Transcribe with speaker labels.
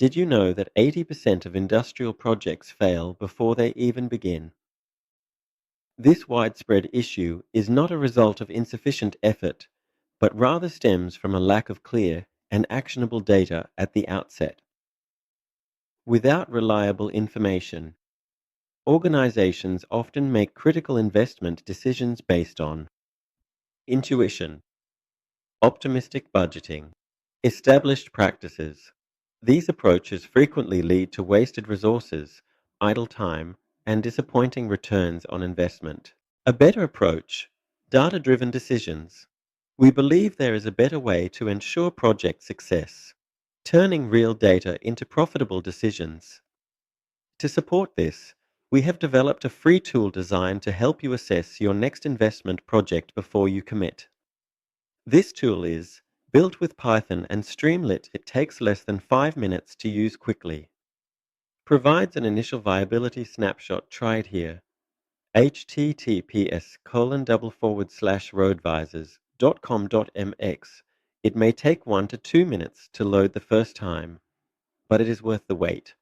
Speaker 1: Did you know that 80% of industrial projects fail before they even begin? This widespread issue is not a result of insufficient effort, but rather stems from a lack of clear and actionable data at the outset. Without reliable information, organizations often make critical investment decisions based on intuition, optimistic budgeting, established practices. These approaches frequently lead to wasted resources, idle time, and disappointing returns on investment. A better approach, data-driven decisions. We believe there is a better way to ensure project success, turning real data into profitable decisions. To support this, we have developed a free tool designed to help you assess your next investment project before you commit. This tool is built with Python and Streamlit. It takes less than 5 minutes to use quickly. Provides an initial viability snapshot. Try it here. https://roadvisors.com.mx. It may take 1 to 2 minutes to load the first time, but it is worth the wait.